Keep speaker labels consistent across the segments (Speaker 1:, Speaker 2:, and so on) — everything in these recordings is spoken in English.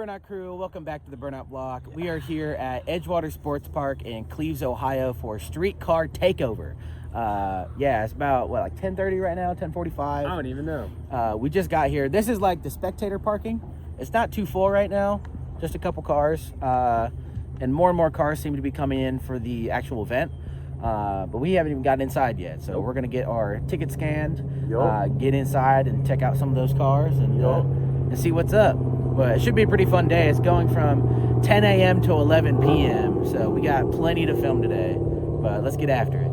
Speaker 1: Burnout Crew, welcome back to the Burnout Block. We are here at Edgewater Sports Park in Cleves, Ohio for Streetcar Takeover. Yeah, it's about, what, like 10:30 right now, 10:45?
Speaker 2: I don't even know.
Speaker 1: We just got here. This is like the spectator parking. It's not too full right now, just a couple cars. And more cars seem to be coming in for the actual event. But we haven't even gotten inside yet. So we're going to get our ticket scanned, get inside and check out some of those cars and see what's up. But it should be a pretty fun day. It's going from 10 a.m. to 11 p.m. So we got plenty to film today. But let's get after it.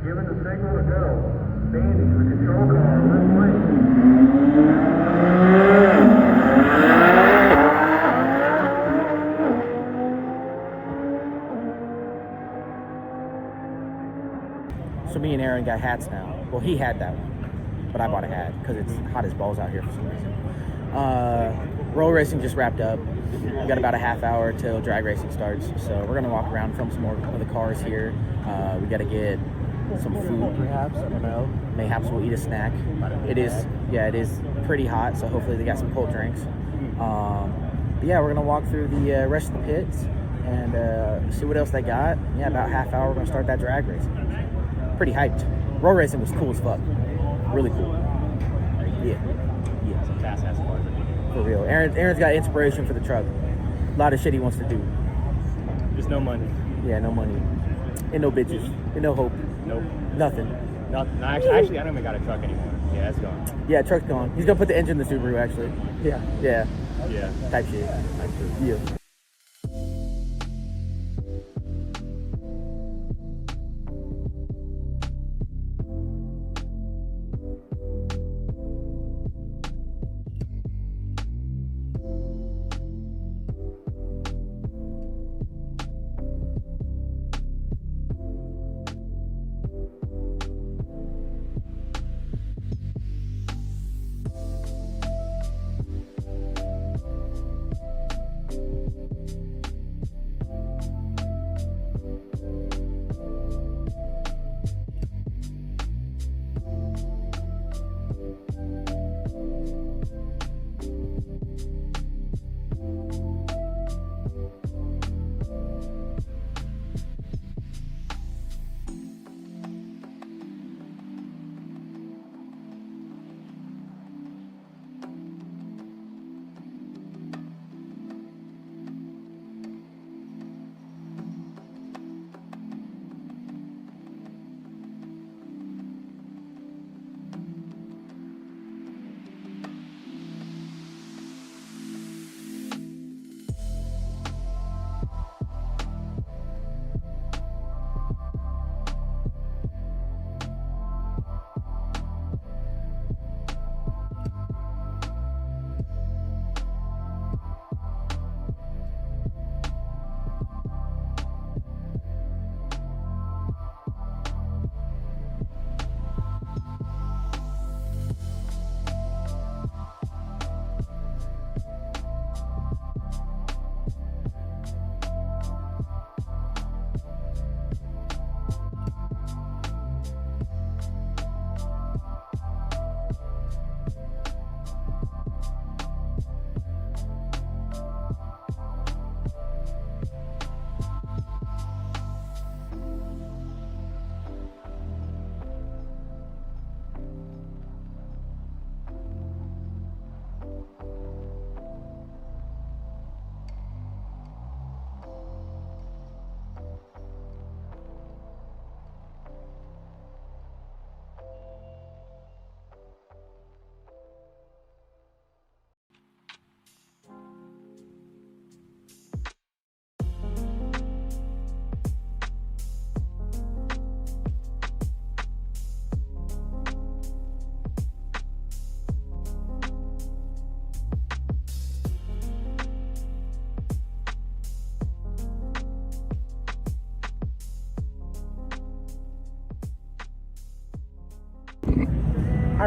Speaker 2: Given the signal to go. Standing the control car left lane.
Speaker 1: So me and Aaron got hats now. Well, he had that one, but I bought a hat because it's hot as balls out here for some reason. Roll racing just wrapped up. We got about a half hour till drag racing starts. So we're gonna walk around, film some more of the cars here. We gotta get some food, perhaps. I don't know. Mayhaps we'll eat a snack. It is pretty hot, so hopefully they got some cold drinks. But yeah, we're gonna walk through the rest of the pits and see what else they got. Yeah, about half hour we're gonna start that drag racing. Pretty hyped. Roll racing was cool as fuck. Really cool. Yeah.
Speaker 3: Some fast ass cars.
Speaker 1: For real. Aaron's got inspiration for the truck. A lot of shit he wants to do.
Speaker 3: Just no money.
Speaker 1: Yeah, no money. And no bitches. And no hope.
Speaker 3: Nope.
Speaker 1: Nothing.
Speaker 3: Nothing. No, actually, I don't even got a truck anymore. Yeah, it's gone.
Speaker 1: Yeah, truck's gone. He's gonna put the engine in the Subaru, actually.
Speaker 3: Yeah.
Speaker 1: Yeah.
Speaker 3: Yeah.
Speaker 1: Type shit. Yeah.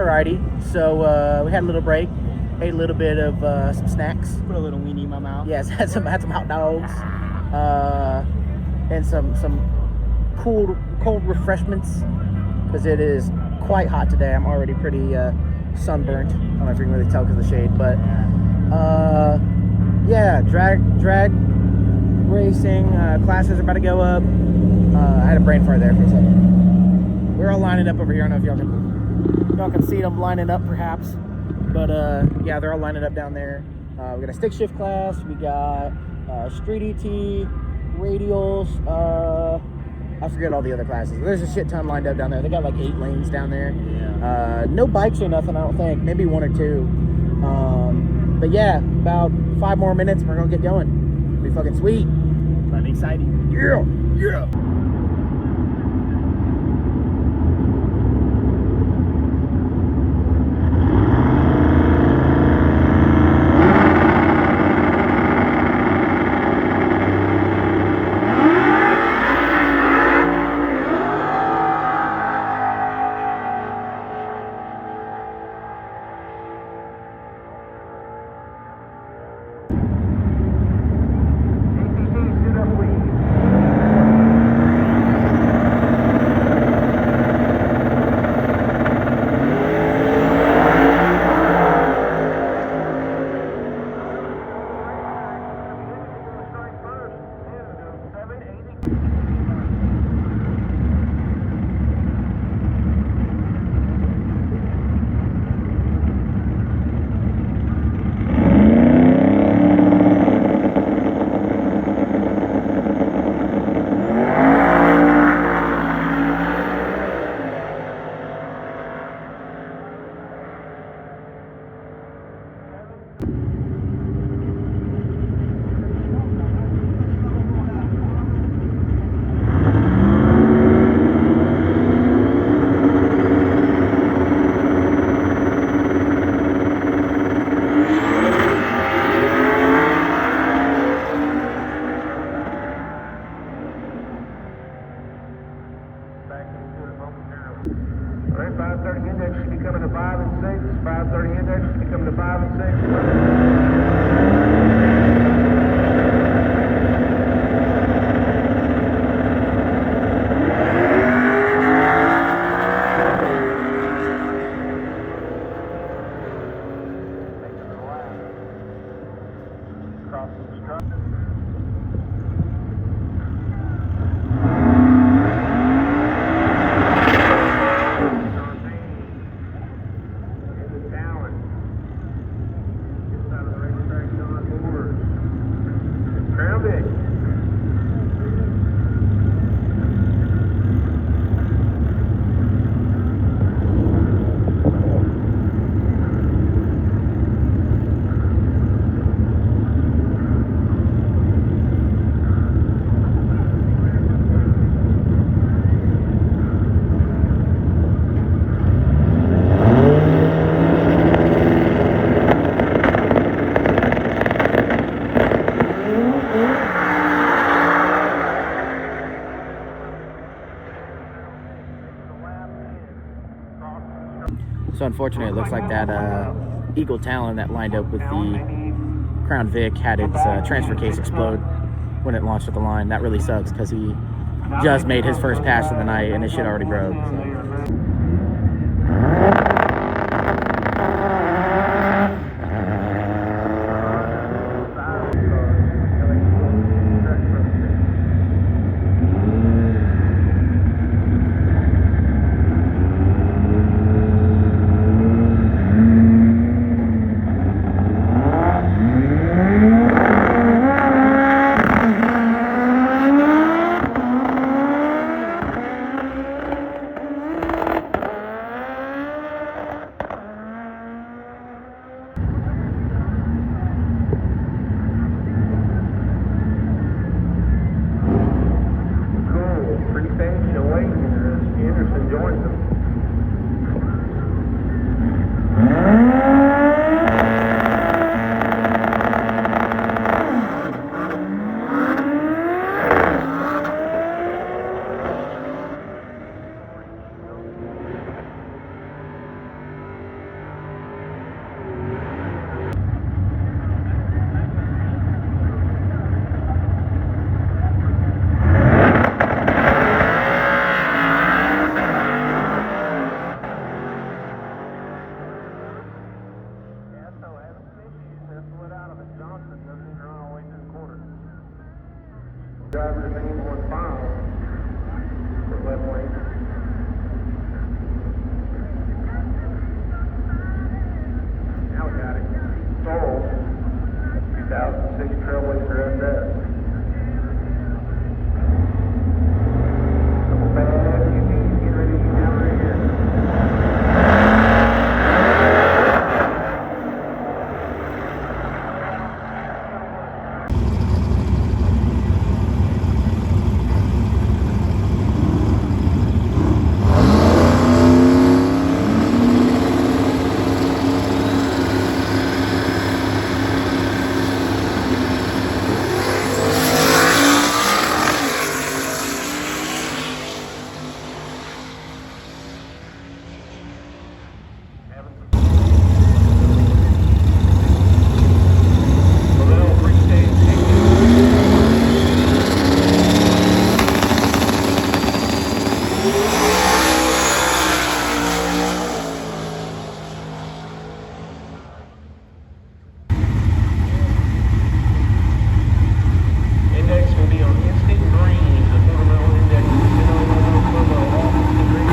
Speaker 1: Alrighty, so we had a little break, ate a little bit of some snacks.
Speaker 3: Put a little weenie in my mouth.
Speaker 1: Yes, had some hot dogs, and some cold refreshments because it is quite hot today. I'm already pretty sunburnt. I don't know if you can really tell because of the shade, but yeah, drag racing classes are about to go up. I had a brain fart there for a second. We're all lining up over here. I don't know if y'all can see them lining up perhaps, but yeah, they're all lining up down there. We got a stick shift class. We got street ET, radials. I forget all the other classes. There's a shit ton lined up down there. They got like 8 lanes down there.
Speaker 3: Yeah.
Speaker 1: No bikes or nothing, I don't think. Maybe 1 or 2. But yeah, about 5 more minutes and we're gonna get going. It'll be fucking sweet.
Speaker 3: Plenty exciting.
Speaker 1: Yeah, yeah.
Speaker 2: Alright, 530 index should be coming to 5 and 6. 530 index should be coming to 5 and 6.
Speaker 1: So unfortunately, it looks like that Eagle Talon that lined up with the Crown Vic had its transfer case explode when it launched at the line. That really sucks because he just made his first pass of the night and his shit already broke. So.
Speaker 2: 6 Trailblazer SS. Couple bad UPs, get ready to get down right here. Index will be on instant green. The fundamental index is 10.00 off instant green.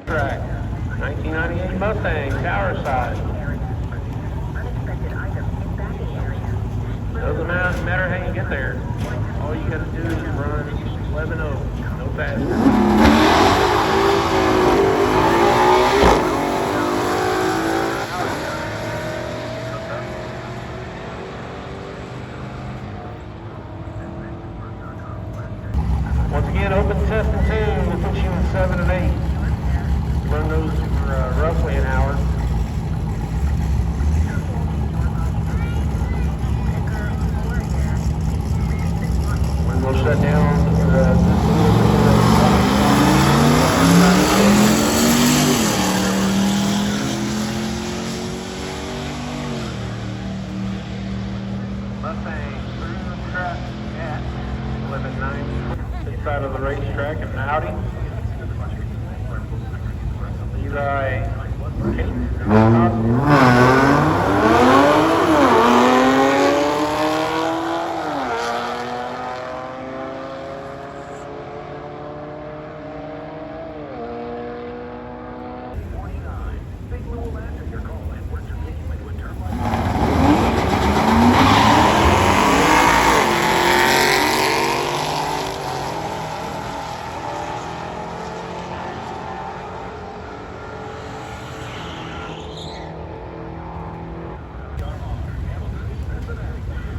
Speaker 2: Track, 1998 Mustang, tower side. Doesn't matter how you get there. All you gotta do is run 11.0, no faster. Once again, open test and tune, we'll put you in 7 and 8. Run those for roughly an hour. When we'll shut down Mustang through the track at 1190. This side of the racetrack in Audi. Eli Kate.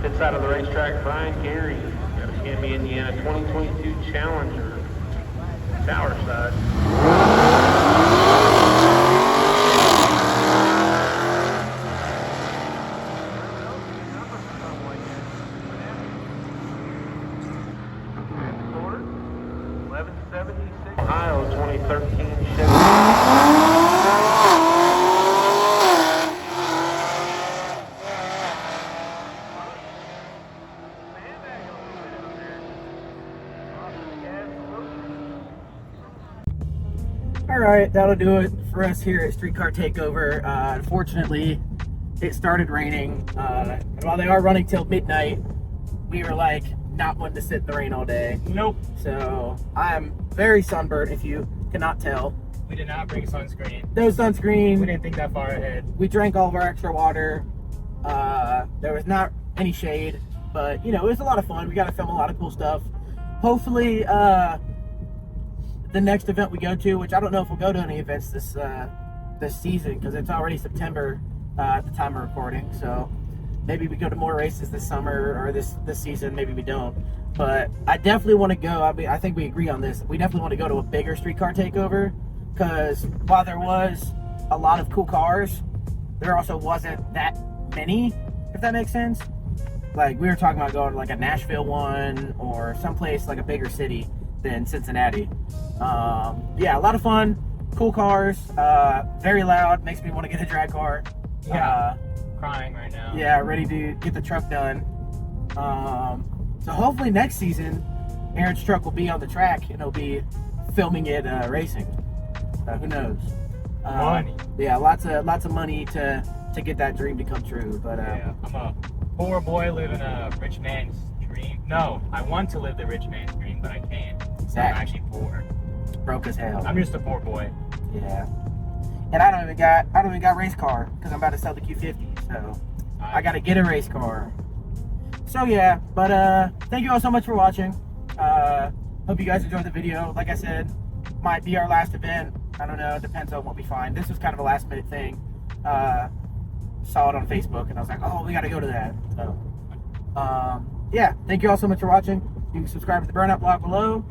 Speaker 2: Pit side of the racetrack, Brian Gary. Got a Canby, Indiana 2022 Challenger. Tower side. Ohio 2013 Chevy.
Speaker 1: All right, that'll do it for us here at Streetcar Takeover. Unfortunately, it started raining. And while they are running till midnight, we were like not wanting to sit in the rain all day.
Speaker 3: Nope.
Speaker 1: So I'm very sunburned, if you cannot tell.
Speaker 3: We did not bring sunscreen.
Speaker 1: No sunscreen.
Speaker 3: We didn't think that far ahead.
Speaker 1: We drank all of our extra water. There was not any shade, but you know, it was a lot of fun. We got to film a lot of cool stuff. Hopefully, the next event we go to, which I don't know if we'll go to any events this season because it's already September at the time of recording. So maybe we go to more races this summer or this season. Maybe we don't. But I definitely want to go. I mean, I think we agree on this. We definitely want to go to a bigger Streetcar Takeover because while there was a lot of cool cars, there also wasn't that many, if that makes sense. Like we were talking about going to like a Nashville one or someplace like a bigger city than Cincinnati. Yeah, a lot of fun, cool cars, very loud, makes me want to get a drag car.
Speaker 3: Yeah, crying right now.
Speaker 1: Yeah, ready to get the truck done. So hopefully next season, Aaron's truck will be on the track and he'll be filming it racing. Who knows?
Speaker 3: Money.
Speaker 1: Yeah, lots of money to get that dream to come true. But
Speaker 3: yeah, I'm a poor boy living a rich man's dream. No, I want to live the rich man's dream, but I can't. So I'm actually poor.
Speaker 1: Broke as hell.
Speaker 3: I'm just a poor boy.
Speaker 1: Yeah. And I don't even got a race car because I'm about to sell the Q50. So I got to get a race car. So yeah, but thank you all so much for watching. Hope you guys enjoyed the video. Like I said, might be our last event. I don't know, it depends on what we find. This was kind of a last minute thing. Saw it on Facebook and I was like, oh, we got to go to that. So yeah, thank you all so much for watching. You can subscribe to the Burnout Block below.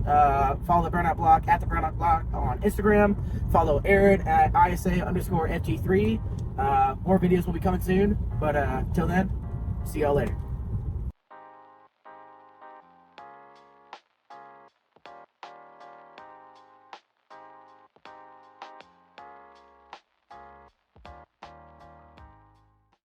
Speaker 1: Follow the Burnout Block at the Burnout Block on Instagram. Follow Aaron at ISA_FG3. More videos will be coming soon. But till then, see y'all later.